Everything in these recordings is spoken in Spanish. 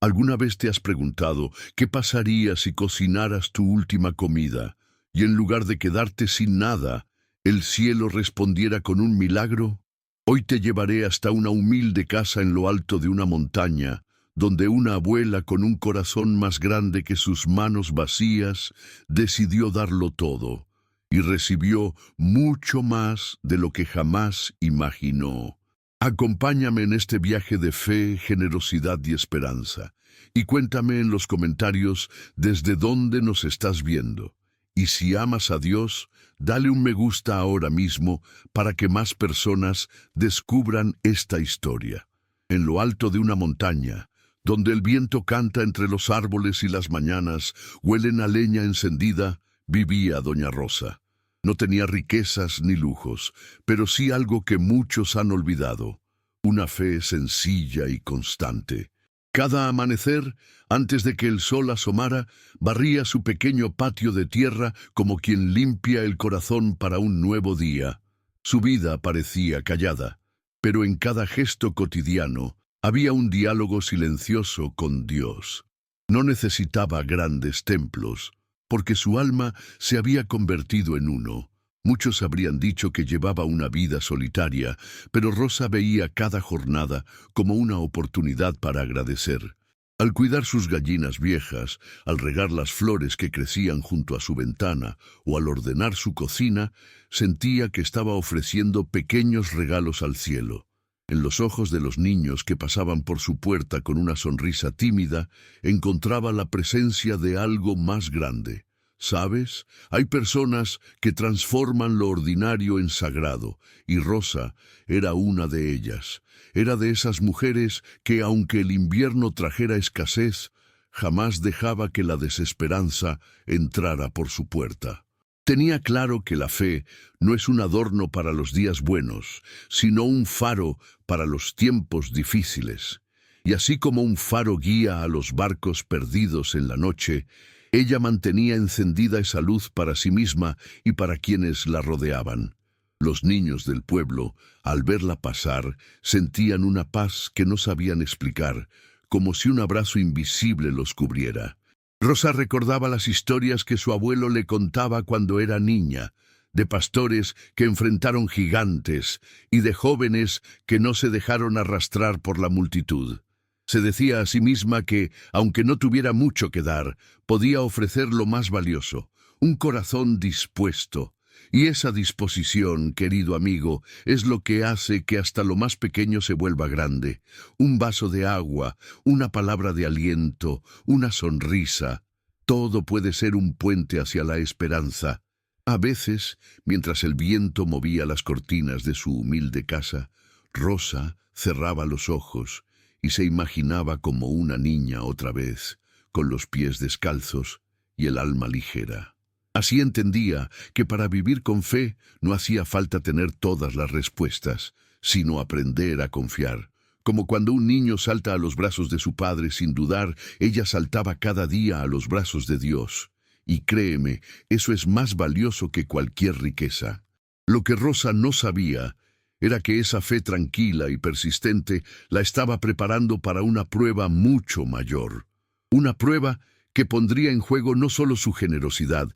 ¿Alguna vez te has preguntado qué pasaría si cocinaras tu última comida y en lugar de quedarte sin nada, el cielo respondiera con un milagro? Hoy te llevaré hasta una humilde casa en lo alto de una montaña, donde una abuela con un corazón más grande que sus manos vacías decidió darlo todo y recibió mucho más de lo que jamás imaginó. Acompáñame en este viaje de fe, generosidad y esperanza. Y cuéntame en los comentarios desde dónde nos estás viendo. Y si amas a Dios, dale un me gusta ahora mismo para que más personas descubran esta historia. En lo alto de una montaña, donde el viento canta entre los árboles y las mañanas huelen a leña encendida, vivía doña Rosa. No tenía riquezas ni lujos, pero sí algo que muchos han olvidado, una fe sencilla y constante. Cada amanecer, antes de que el sol asomara, barría su pequeño patio de tierra como quien limpia el corazón para un nuevo día. Su vida parecía callada, pero en cada gesto cotidiano había un diálogo silencioso con Dios. No necesitaba grandes templos, porque su alma se había convertido en uno. Muchos habrían dicho que llevaba una vida solitaria, pero Rosa veía cada jornada como una oportunidad para agradecer. Al cuidar sus gallinas viejas, al regar las flores que crecían junto a su ventana o al ordenar su cocina, sentía que estaba ofreciendo pequeños regalos al cielo. En los ojos de los niños que pasaban por su puerta con una sonrisa tímida, encontraba la presencia de algo más grande. ¿Sabes? Hay personas que transforman lo ordinario en sagrado, y Rosa era una de ellas. Era de esas mujeres que, aunque el invierno trajera escasez, jamás dejaba que la desesperanza entrara por su puerta. Tenía claro que la fe no es un adorno para los días buenos, sino un faro para los tiempos difíciles. Y así como un faro guía a los barcos perdidos en la noche, ella mantenía encendida esa luz para sí misma y para quienes la rodeaban. Los niños del pueblo, al verla pasar, sentían una paz que no sabían explicar, como si un abrazo invisible los cubriera. Rosa recordaba las historias que su abuelo le contaba cuando era niña, de pastores que enfrentaron gigantes y de jóvenes que no se dejaron arrastrar por la multitud. Se decía a sí misma que, aunque no tuviera mucho que dar, podía ofrecer lo más valioso, un corazón dispuesto. Y esa disposición, querido amigo, es lo que hace que hasta lo más pequeño se vuelva grande. Un vaso de agua, una palabra de aliento, una sonrisa. Todo puede ser un puente hacia la esperanza. A veces, mientras el viento movía las cortinas de su humilde casa, Rosa cerraba los ojos y se imaginaba como una niña otra vez, con los pies descalzos y el alma ligera. Así entendía que para vivir con fe no hacía falta tener todas las respuestas, sino aprender a confiar. Como cuando un niño salta a los brazos de su padre sin dudar, ella saltaba cada día a los brazos de Dios. Y créeme, eso es más valioso que cualquier riqueza. Lo que Rosa no sabía era que esa fe tranquila y persistente la estaba preparando para una prueba mucho mayor. Una prueba que pondría en juego no solo su generosidad,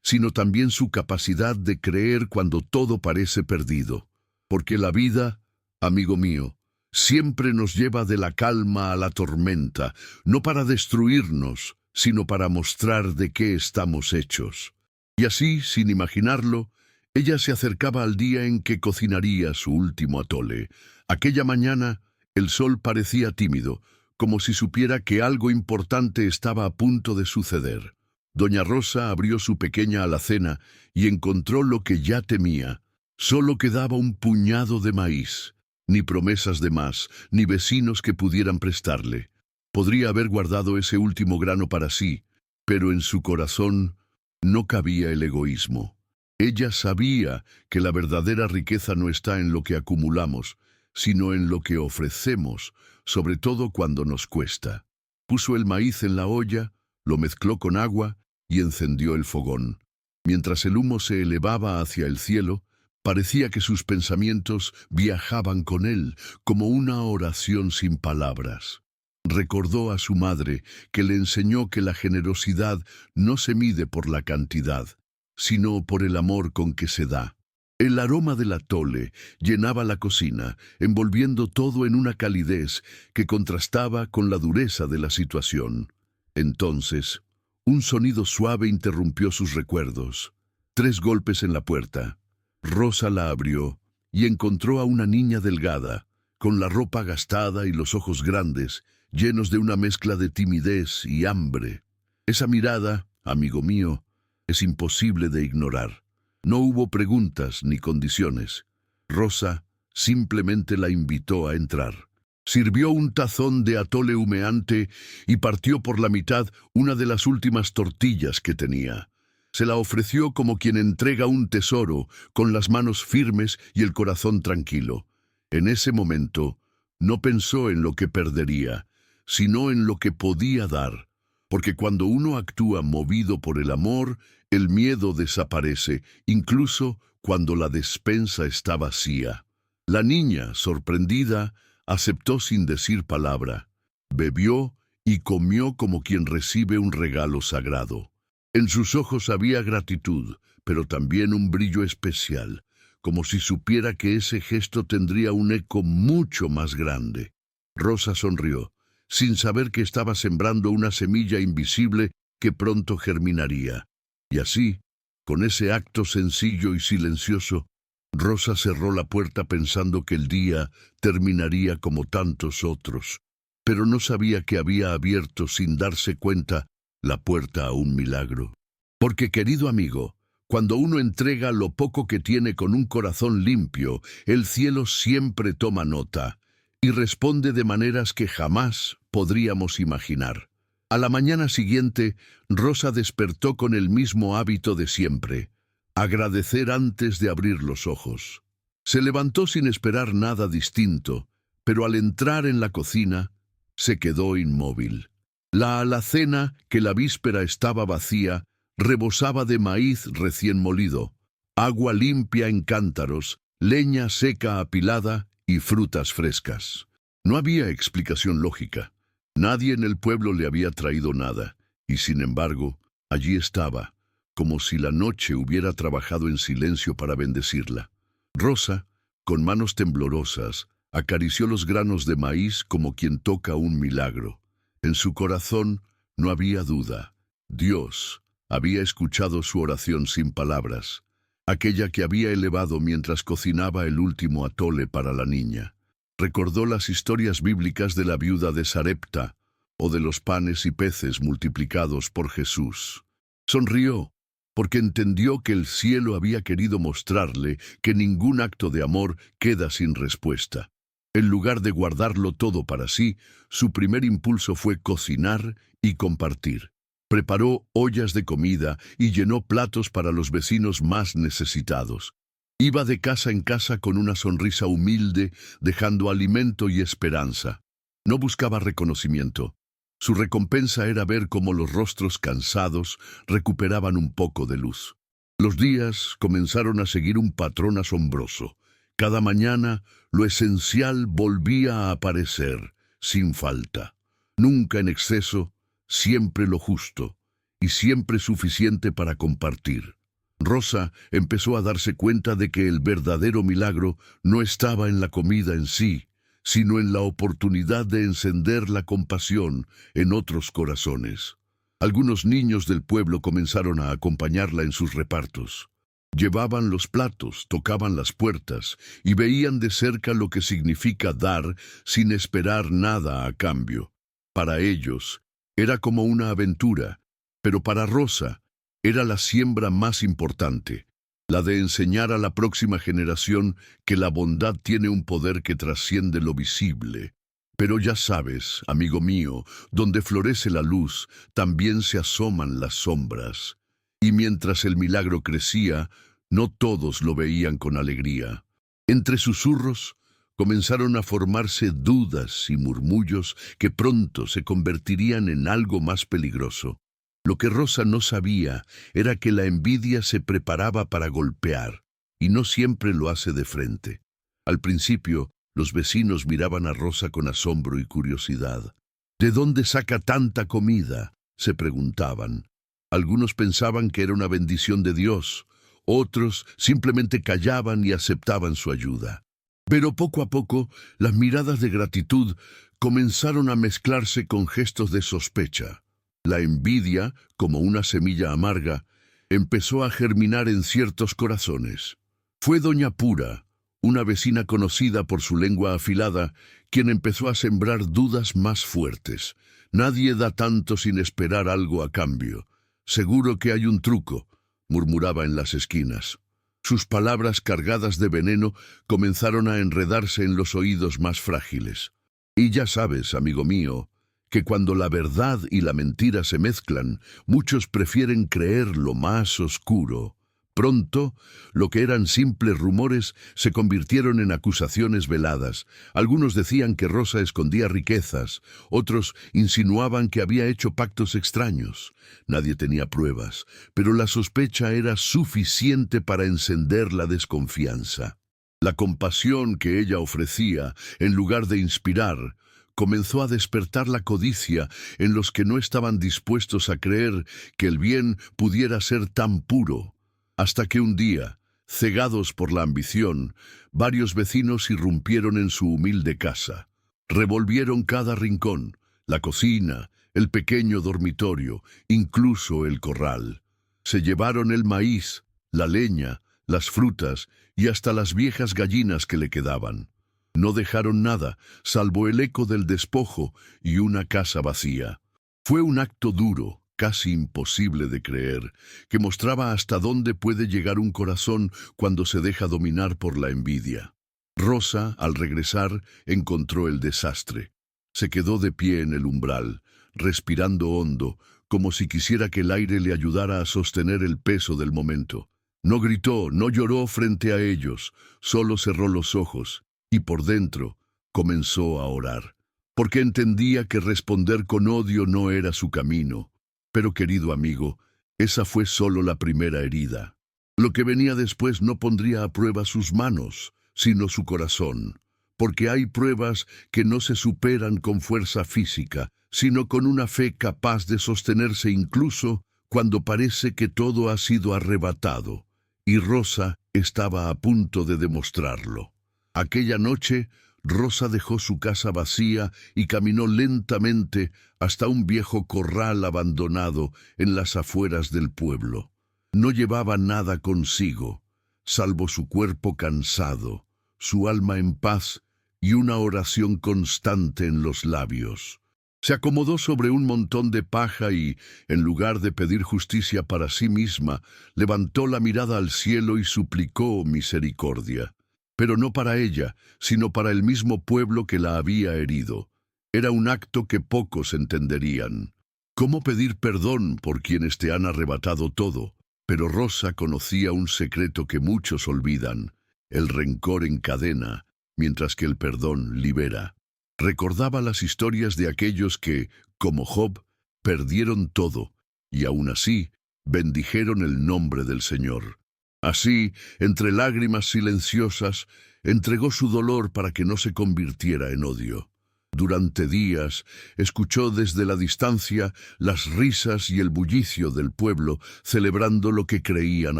sino también su capacidad de creer cuando todo parece perdido. Porque la vida, amigo mío, siempre nos lleva de la calma a la tormenta, no para destruirnos, sino para mostrar de qué estamos hechos. Y así, sin imaginarlo, ella se acercaba al día en que cocinaría su último atole. Aquella mañana, el sol parecía tímido, como si supiera que algo importante estaba a punto de suceder. Doña Rosa abrió su pequeña alacena y encontró lo que ya temía. Solo quedaba un puñado de maíz. Ni promesas de más, ni vecinos que pudieran prestarle. Podría haber guardado ese último grano para sí, pero en su corazón no cabía el egoísmo. Ella sabía que la verdadera riqueza no está en lo que acumulamos, sino en lo que ofrecemos, sobre todo cuando nos cuesta. Puso el maíz en la olla, lo mezcló con agua y encendió el fogón. Mientras el humo se elevaba hacia el cielo, parecía que sus pensamientos viajaban con él, como una oración sin palabras. Recordó a su madre, que le enseñó que la generosidad no se mide por la cantidad, sino por el amor con que se da. El aroma del atole llenaba la cocina, envolviendo todo en una calidez que contrastaba con la dureza de la situación. Entonces, un sonido suave interrumpió sus recuerdos. 3 golpes en la puerta. Rosa la abrió y encontró a una niña delgada, con la ropa gastada y los ojos grandes, llenos de una mezcla de timidez y hambre. Esa mirada, amigo mío, es imposible de ignorar. No hubo preguntas ni condiciones. Rosa simplemente la invitó a entrar. Sirvió un tazón de atole humeante y partió por la mitad una de las últimas tortillas que tenía. Se la ofreció como quien entrega un tesoro, con las manos firmes y el corazón tranquilo. En ese momento, no pensó en lo que perdería, sino en lo que podía dar. Porque cuando uno actúa movido por el amor, el miedo desaparece, incluso cuando la despensa está vacía. La niña, sorprendida, aceptó sin decir palabra. Bebió y comió como quien recibe un regalo sagrado. En sus ojos había gratitud, pero también un brillo especial, como si supiera que ese gesto tendría un eco mucho más grande. Rosa sonrió, sin saber que estaba sembrando una semilla invisible que pronto germinaría. Y así, con ese acto sencillo y silencioso, Rosa cerró la puerta pensando que el día terminaría como tantos otros, pero no sabía que había abierto sin darse cuenta la puerta a un milagro. Porque, querido amigo, cuando uno entrega lo poco que tiene con un corazón limpio, el cielo siempre toma nota y responde de maneras que jamás podríamos imaginar. A la mañana siguiente, Rosa despertó con el mismo hábito de siempre: agradecer antes de abrir los ojos. Se levantó sin esperar nada distinto, pero al entrar en la cocina, se quedó inmóvil. La alacena, que la víspera estaba vacía, rebosaba de maíz recién molido, agua limpia en cántaros, leña seca apilada y frutas frescas. No había explicación lógica. Nadie en el pueblo le había traído nada, y sin embargo, allí estaba, como si la noche hubiera trabajado en silencio para bendecirla. Rosa, con manos temblorosas, acarició los granos de maíz como quien toca un milagro. En su corazón no había duda. Dios había escuchado su oración sin palabras, aquella que había elevado mientras cocinaba el último atole para la niña. Recordó las historias bíblicas de la viuda de Sarepta o de los panes y peces multiplicados por Jesús. Sonrió, porque entendió que el cielo había querido mostrarle que ningún acto de amor queda sin respuesta. En lugar de guardarlo todo para sí, su primer impulso fue cocinar y compartir. Preparó ollas de comida y llenó platos para los vecinos más necesitados. Iba de casa en casa con una sonrisa humilde, dejando alimento y esperanza. No buscaba reconocimiento. Su recompensa era ver cómo los rostros cansados recuperaban un poco de luz. Los días comenzaron a seguir un patrón asombroso. Cada mañana, lo esencial volvía a aparecer, sin falta. Nunca en exceso, siempre lo justo, y siempre suficiente para compartir. Rosa empezó a darse cuenta de que el verdadero milagro no estaba en la comida en sí, sino en la oportunidad de encender la compasión en otros corazones. Algunos niños del pueblo comenzaron a acompañarla en sus repartos. Llevaban los platos, tocaban las puertas y veían de cerca lo que significa dar sin esperar nada a cambio. Para ellos era como una aventura, pero para Rosa era la siembra más importante, la de enseñar a la próxima generación que la bondad tiene un poder que trasciende lo visible. Pero ya sabes, amigo mío, donde florece la luz, también se asoman las sombras. Y mientras el milagro crecía, no todos lo veían con alegría. Entre susurros, comenzaron a formarse dudas y murmullos que pronto se convertirían en algo más peligroso. Lo que Rosa no sabía era que la envidia se preparaba para golpear, y no siempre lo hace de frente. Al principio, los vecinos miraban a Rosa con asombro y curiosidad. ¿De dónde saca tanta comida?, se preguntaban. Algunos pensaban que era una bendición de Dios, otros simplemente callaban y aceptaban su ayuda. Pero poco a poco, las miradas de gratitud comenzaron a mezclarse con gestos de sospecha. La envidia, como una semilla amarga, empezó a germinar en ciertos corazones. Fue doña Pura, una vecina conocida por su lengua afilada, quien empezó a sembrar dudas más fuertes. Nadie da tanto sin esperar algo a cambio. Seguro que hay un truco, murmuraba en las esquinas. Sus palabras cargadas de veneno comenzaron a enredarse en los oídos más frágiles. Y ya sabes, amigo mío, que cuando la verdad y la mentira se mezclan, muchos prefieren creer lo más oscuro. Pronto, lo que eran simples rumores se convirtieron en acusaciones veladas. Algunos decían que Rosa escondía riquezas, otros insinuaban que había hecho pactos extraños. Nadie tenía pruebas, pero la sospecha era suficiente para encender la desconfianza. La compasión que ella ofrecía, en lugar de inspirar, comenzó a despertar la codicia en los que no estaban dispuestos a creer que el bien pudiera ser tan puro. Hasta que un día, cegados por la ambición, varios vecinos irrumpieron en su humilde casa. Revolvieron cada rincón, la cocina, el pequeño dormitorio, incluso el corral. Se llevaron el maíz, la leña, las frutas y hasta las viejas gallinas que le quedaban. No dejaron nada, salvo el eco del despojo y una casa vacía. Fue un acto duro, casi imposible de creer, que mostraba hasta dónde puede llegar un corazón cuando se deja dominar por la envidia. Rosa, al regresar, encontró el desastre. Se quedó de pie en el umbral, respirando hondo, como si quisiera que el aire le ayudara a sostener el peso del momento. No gritó, no lloró frente a ellos, solo cerró los ojos, y por dentro comenzó a orar, porque entendía que responder con odio no era su camino. Pero, querido amigo, esa fue solo la primera herida. Lo que venía después no pondría a prueba sus manos, sino su corazón, porque hay pruebas que no se superan con fuerza física, sino con una fe capaz de sostenerse incluso cuando parece que todo ha sido arrebatado, y Rosa estaba a punto de demostrarlo. Aquella noche, Rosa dejó su casa vacía y caminó lentamente hasta un viejo corral abandonado en las afueras del pueblo. No llevaba nada consigo, salvo su cuerpo cansado, su alma en paz y una oración constante en los labios. Se acomodó sobre un montón de paja y, en lugar de pedir justicia para sí misma, levantó la mirada al cielo y suplicó misericordia. Pero no para ella, sino para el mismo pueblo que la había herido. Era un acto que pocos entenderían. ¿Cómo pedir perdón por quienes te han arrebatado todo? Pero Rosa conocía un secreto que muchos olvidan. El rencor encadena, mientras que el perdón libera. Recordaba las historias de aquellos que, como Job, perdieron todo, y aún así bendijeron el nombre del Señor. Así, entre lágrimas silenciosas, entregó su dolor para que no se convirtiera en odio. Durante días, escuchó desde la distancia las risas y el bullicio del pueblo celebrando lo que creían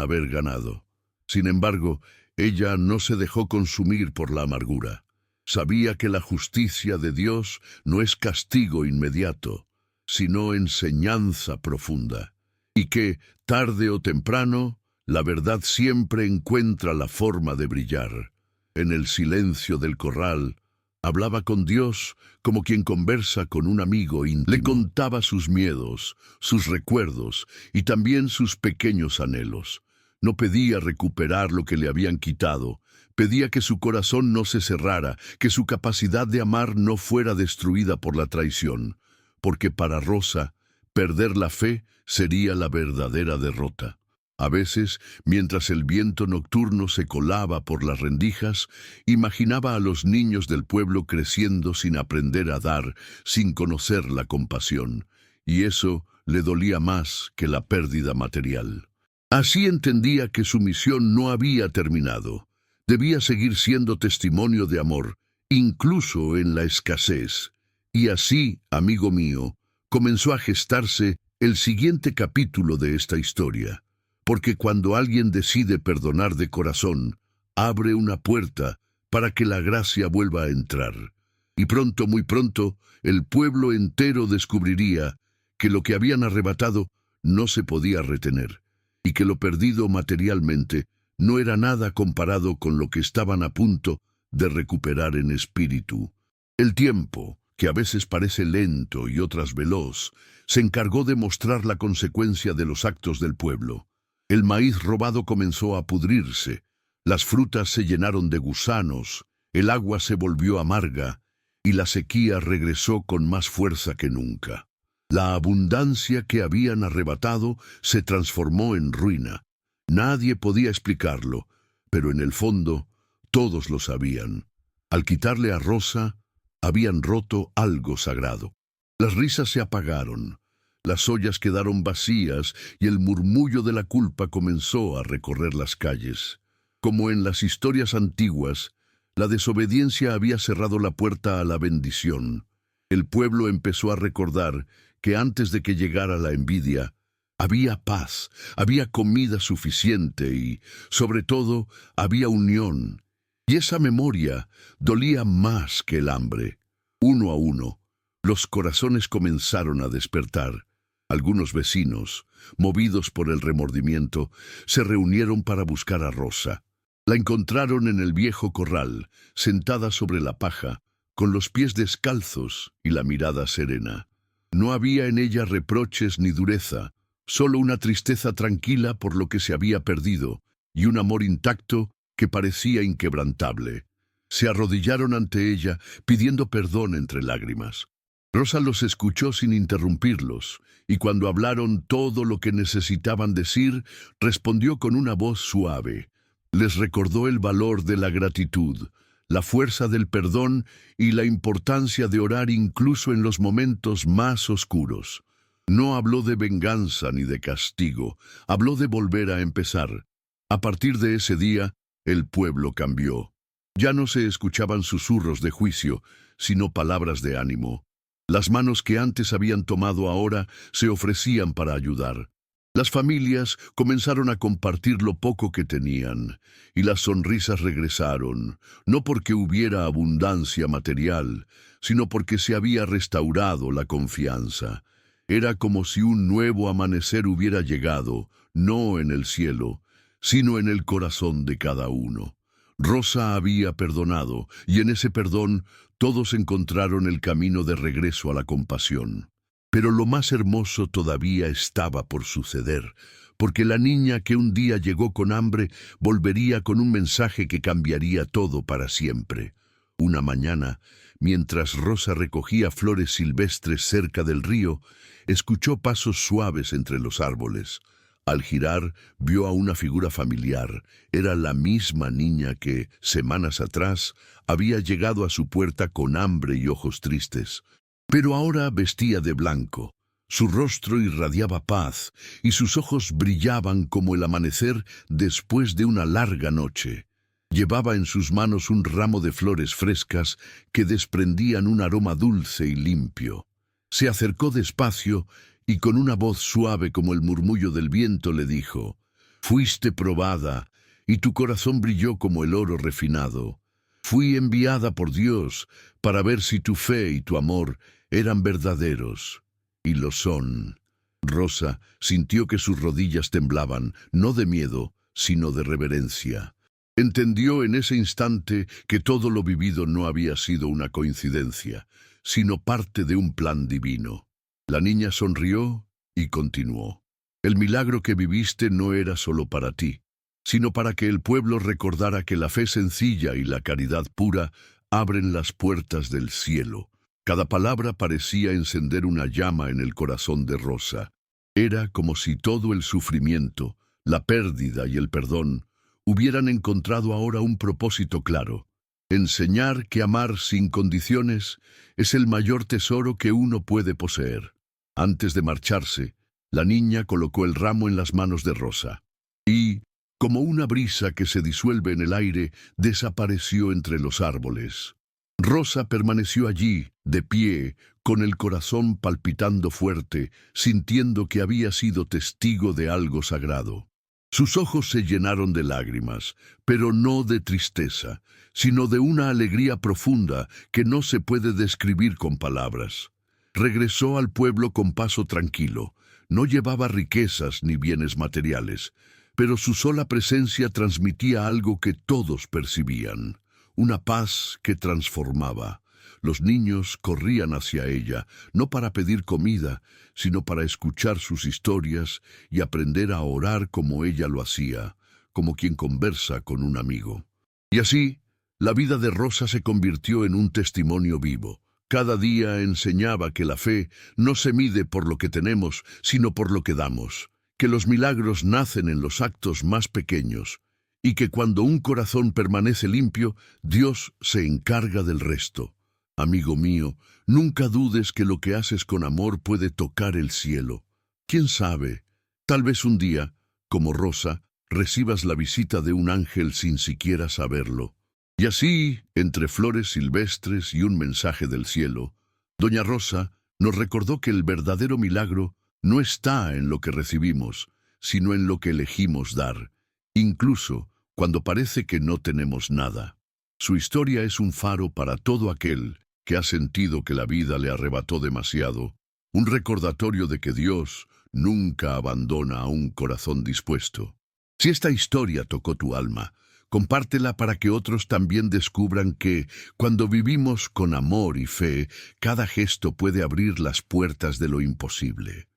haber ganado. Sin embargo, ella no se dejó consumir por la amargura. Sabía que la justicia de Dios no es castigo inmediato, sino enseñanza profunda, y que, tarde o temprano, la verdad siempre encuentra la forma de brillar. En el silencio del corral, hablaba con Dios como quien conversa con un amigo íntimo. Le contaba sus miedos, sus recuerdos y también sus pequeños anhelos. No pedía recuperar lo que le habían quitado. Pedía que su corazón no se cerrara, que su capacidad de amar no fuera destruida por la traición, porque para Rosa, perder la fe sería la verdadera derrota. A veces, mientras el viento nocturno se colaba por las rendijas, imaginaba a los niños del pueblo creciendo sin aprender a dar, sin conocer la compasión, y eso le dolía más que la pérdida material. Así entendía que su misión no había terminado. Debía seguir siendo testimonio de amor, incluso en la escasez. Y así, amigo mío, comenzó a gestarse el siguiente capítulo de esta historia. Porque cuando alguien decide perdonar de corazón, abre una puerta para que la gracia vuelva a entrar. Y pronto, muy pronto, el pueblo entero descubriría que lo que habían arrebatado no se podía retener, y que lo perdido materialmente no era nada comparado con lo que estaban a punto de recuperar en espíritu. El tiempo, que a veces parece lento y otras veloz, se encargó de mostrar la consecuencia de los actos del pueblo. El maíz robado comenzó a pudrirse, las frutas se llenaron de gusanos, el agua se volvió amarga, y la sequía regresó con más fuerza que nunca. La abundancia que habían arrebatado se transformó en ruina. Nadie podía explicarlo, pero en el fondo todos lo sabían. Al quitarle a Rosa, habían roto algo sagrado. Las risas se apagaron, las ollas quedaron vacías y el murmullo de la culpa comenzó a recorrer las calles. Como en las historias antiguas, la desobediencia había cerrado la puerta a la bendición. El pueblo empezó a recordar que antes de que llegara la envidia, había paz, había comida suficiente y, sobre todo, había unión. Y esa memoria dolía más que el hambre. Uno a uno, los corazones comenzaron a despertar. Algunos vecinos, movidos por el remordimiento, se reunieron para buscar a Rosa. La encontraron en el viejo corral, sentada sobre la paja, con los pies descalzos y la mirada serena. No había en ella reproches ni dureza, solo una tristeza tranquila por lo que se había perdido y un amor intacto que parecía inquebrantable. Se arrodillaron ante ella, pidiendo perdón entre lágrimas. Rosa los escuchó sin interrumpirlos, y cuando hablaron todo lo que necesitaban decir, respondió con una voz suave. Les recordó el valor de la gratitud, la fuerza del perdón y la importancia de orar incluso en los momentos más oscuros. No habló de venganza ni de castigo, habló de volver a empezar. A partir de ese día, el pueblo cambió. Ya no se escuchaban susurros de juicio, sino palabras de ánimo. Las manos que antes habían tomado ahora se ofrecían para ayudar. Las familias comenzaron a compartir lo poco que tenían, y las sonrisas regresaron, no porque hubiera abundancia material, sino porque se había restaurado la confianza. Era como si un nuevo amanecer hubiera llegado, no en el cielo, sino en el corazón de cada uno. Rosa había perdonado, y en ese perdón todos encontraron el camino de regreso a la compasión. Pero lo más hermoso todavía estaba por suceder, porque la niña que un día llegó con hambre volvería con un mensaje que cambiaría todo para siempre. Una mañana, mientras Rosa recogía flores silvestres cerca del río, escuchó pasos suaves entre los árboles. Al girar, vio a una figura familiar. Era la misma niña que, semanas atrás, había llegado a su puerta con hambre y ojos tristes. Pero ahora vestía de blanco. Su rostro irradiaba paz y sus ojos brillaban como el amanecer después de una larga noche. Llevaba en sus manos un ramo de flores frescas que desprendían un aroma dulce y limpio. Se acercó despacio y con una voz suave como el murmullo del viento le dijo: «Fuiste probada, y tu corazón brilló como el oro refinado. Fui enviada por Dios para ver si tu fe y tu amor eran verdaderos, y lo son». Rosa sintió que sus rodillas temblaban, no de miedo, sino de reverencia. Entendió en ese instante que todo lo vivido no había sido una coincidencia, sino parte de un plan divino. La niña sonrió y continuó: «El milagro que viviste no era solo para ti, sino para que el pueblo recordara que la fe sencilla y la caridad pura abren las puertas del cielo». Cada palabra parecía encender una llama en el corazón de Rosa. Era como si todo el sufrimiento, la pérdida y el perdón hubieran encontrado ahora un propósito claro: enseñar que amar sin condiciones es el mayor tesoro que uno puede poseer. Antes de marcharse, la niña colocó el ramo en las manos de Rosa, y, como una brisa que se disuelve en el aire, desapareció entre los árboles. Rosa permaneció allí, de pie, con el corazón palpitando fuerte, sintiendo que había sido testigo de algo sagrado. Sus ojos se llenaron de lágrimas, pero no de tristeza, sino de una alegría profunda que no se puede describir con palabras. Regresó al pueblo con paso tranquilo. No llevaba riquezas ni bienes materiales, pero su sola presencia transmitía algo que todos percibían, una paz que transformaba. Los niños corrían hacia ella, no para pedir comida, sino para escuchar sus historias y aprender a orar como ella lo hacía, como quien conversa con un amigo. Y así, la vida de Rosa se convirtió en un testimonio vivo. Cada día enseñaba que la fe no se mide por lo que tenemos, sino por lo que damos, que los milagros nacen en los actos más pequeños, y que cuando un corazón permanece limpio, Dios se encarga del resto. Amigo mío, nunca dudes que lo que haces con amor puede tocar el cielo. ¿Quién sabe? Tal vez un día, como Rosa, recibas la visita de un ángel sin siquiera saberlo. Y así, entre flores silvestres y un mensaje del cielo, doña Rosa nos recordó que el verdadero milagro no está en lo que recibimos, sino en lo que elegimos dar, incluso cuando parece que no tenemos nada. Su historia es un faro para todo aquel que ha sentido que la vida le arrebató demasiado, un recordatorio de que Dios nunca abandona a un corazón dispuesto. Si esta historia tocó tu alma, compártela para que otros también descubran que, cuando vivimos con amor y fe, cada gesto puede abrir las puertas de lo imposible.